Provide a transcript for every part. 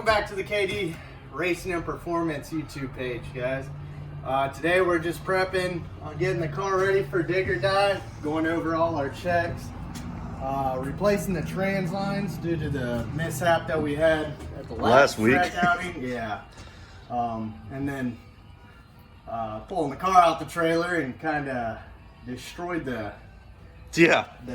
Welcome back to the KD Racing and Performance YouTube page, guys. Today we're just prepping on getting the car ready for dig or die, going over all our checks, replacing the trans lines due to the mishap that we had at the last week. track outing. Yeah. And then pulling the car out the trailer and kind of destroyed the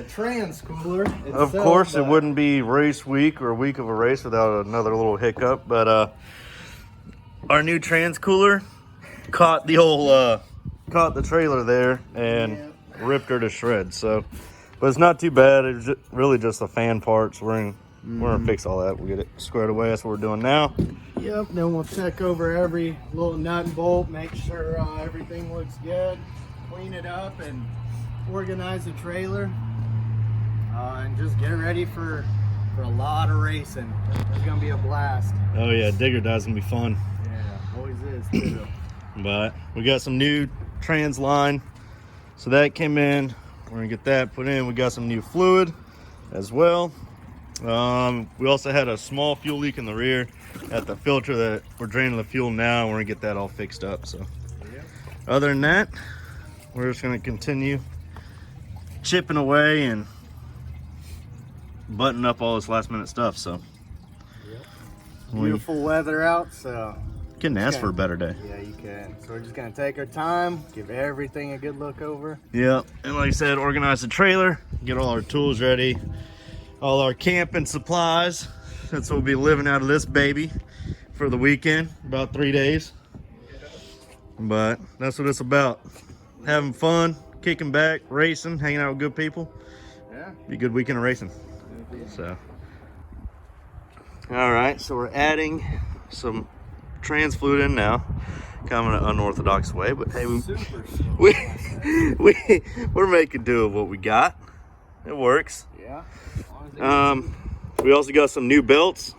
trans cooler itself. Of course, it wouldn't be race week or week of a race without another little hiccup. But our new trans cooler caught the trailer there and ripped her to shreds. So, but it's not too bad. It's really just the fan parts. We're gonna fix all that. We'll get it squared away. That's what we're doing now. Yep. Then we'll check over every little nut and bolt, make sure everything looks good, clean it up, and organize the trailer, and just get ready for a lot of racing. It's gonna be a blast. Oh yeah, dig or die's gonna be fun. Yeah, always is too. But we got some new trans line, so that came in. We're gonna get that put in. We got some new fluid as well. We also had a small fuel leak in the rear at the filter that we're draining the fuel now. We're gonna get that all fixed up. So other than that, we're just gonna continue chipping away and button up all this last minute stuff. So Beautiful weather out, so couldn't ask for a better day. yeah, you can. So we're just gonna take our time, give everything a good look over. Yeah, and like I said, organize the trailer, get all our tools ready, all our camping supplies. That's what we'll be living out of this baby for the weekend, about 3 days. But that's what it's about, having fun, kicking back, racing, hanging out with good people. Yeah, Be a good weekend of racing. So all right, so we're adding some trans fluid in now, kind of an unorthodox way, but hey, we're making do of what we got. It works. Yeah. We also got some new belts,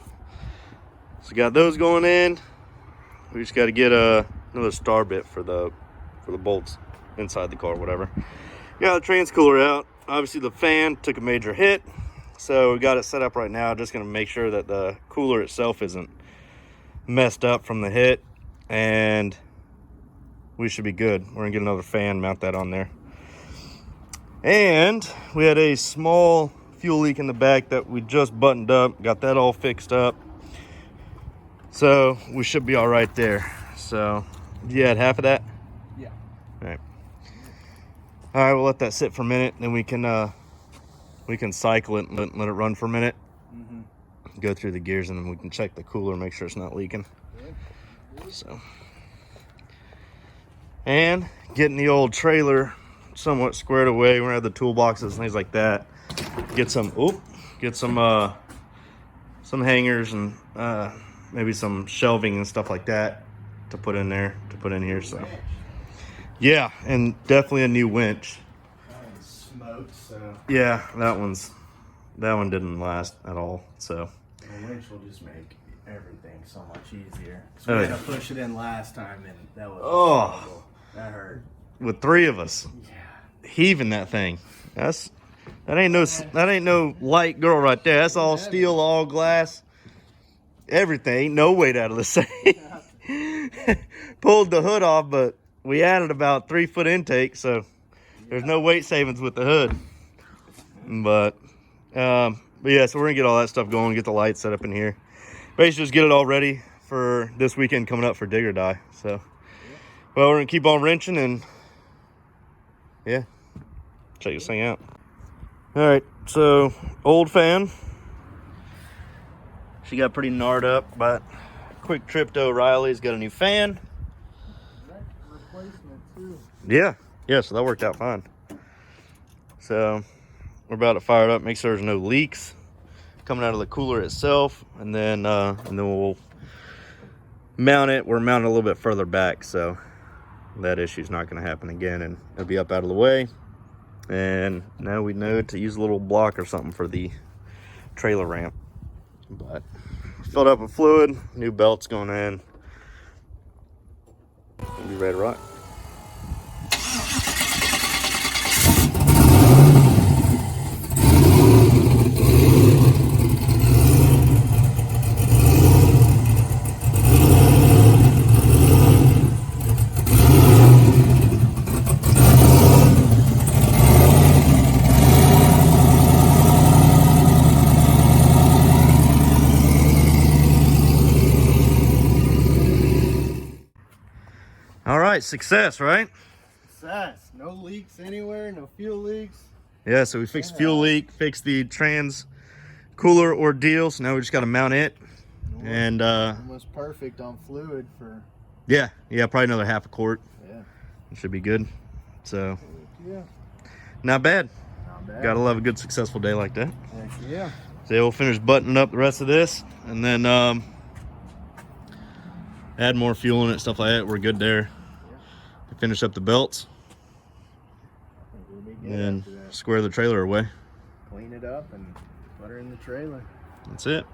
so got those going in. We just got to get another star bit for the bolts inside the car, whatever. Got the trans cooler out. Obviously the fan took a major hit, so we got it set up right now. Just gonna make sure that the cooler itself isn't messed up from the hit, and we should be good. We're gonna get another fan, mount that on there. And we had a small fuel leak in the back that we just buttoned up, got that all fixed up, so we should be all right there. So you had half of that? Yeah. All right, we'll let that sit for a minute, then we can cycle it and let it run for a minute. Go through the gears, and then we can check the cooler, make sure it's not leaking. So, and getting the old trailer somewhat squared away. We're gonna have the toolboxes and things like that. Get some hangers and maybe some shelving and stuff like that to put in there, to put in here. So yeah, and definitely a new winch. Smoked, so Yeah, that one didn't last at all. So the winch will just make everything so much easier. So we had to push it in last time, and that was horrible. That hurt. with 3 of us heaving that thing, that ain't no light girl right there. That's all steel, all glass, everything. Ain't no weight out of this thing. Pulled the hood off, but we added about 3 foot intake, so there's no weight savings with the hood. But yeah, so we're gonna get all that stuff going, get the lights set up in here. Basically just get it all ready for this weekend coming up for dig or die. So well, we're gonna keep on wrenching and yeah, check this thing out. All right, so old fan, she got pretty gnarred up, but quick trip to O'Reilly's, got a new fan. Replacement too. Yeah, so that worked out fine. So we're about to fire it up, make sure there's no leaks coming out of the cooler itself, and then we'll mount it. We're mounted a little bit further back, so that issue's not going to happen again, and it'll be up out of the way. And now we know to use a little block or something for the trailer ramp. But filled up with fluid, new belts going in. We'll be ready to rock. right, success, right? Success. No leaks anywhere, no fuel leaks. Yeah, so we fixed fuel leak, fixed the trans cooler ordeal, so now we just got to mount it. And almost perfect on fluid for. yeah, probably another half a quart. Yeah. It should be good. So Yeah. not bad. Not bad. Gotta love a good successful day like that. Heck yeah. So yeah, we'll finish buttoning up the rest of this, and then add more fuel in it, stuff like that. We're good there. Finish up the belts I think we'll be good and after that. square the trailer away. Clean it up and put her in the trailer. That's it.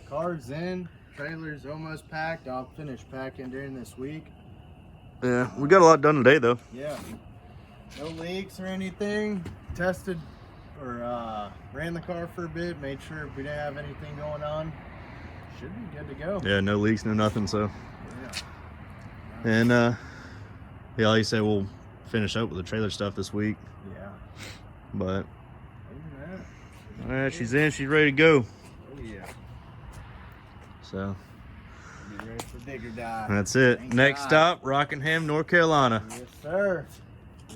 Car's in, trailer's almost packed. I'll finish packing during this week. Yeah, we got a lot done today though. Yeah. No leaks or anything. Tested or ran the car for a bit, made sure we didn't have anything going on. Should be good to go. Yeah, no leaks, no nothing. So, Yeah. and yeah, like you said, we'll finish up with the trailer stuff this week. Yeah. But Other than all right, she's in, she's ready to go. that, oh yeah. So Be ready for dig or die. that's it. Thank Next God. stop, Rockingham, North Carolina. Yes, sir.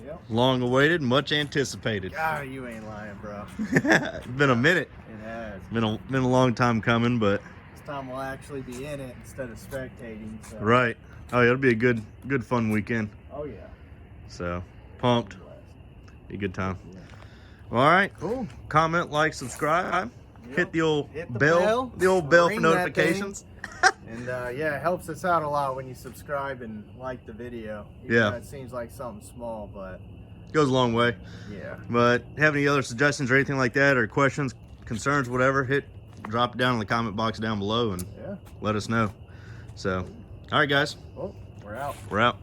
Yep. Long awaited, much anticipated. God, you ain't lying, bro. It's been a minute. It has. Been a long time coming, but This time we'll actually be in it instead of spectating. So. right. Oh yeah, it'll be a good fun weekend. Oh yeah. So pumped. Be a good time. Yeah. All right. Cool. Comment, like, subscribe. Yep. Hit the old Hit the bell. bell. The old bell for Ring that notifications. And yeah, it helps us out a lot when you subscribe and like the video. Even Yeah. though it seems like something small, but Goes a long way. yeah. But have any other suggestions or anything like that, or questions, concerns, whatever, drop it down in the comment box down below and Yeah. let us know. So, all right, guys, Well, we're out. we're out.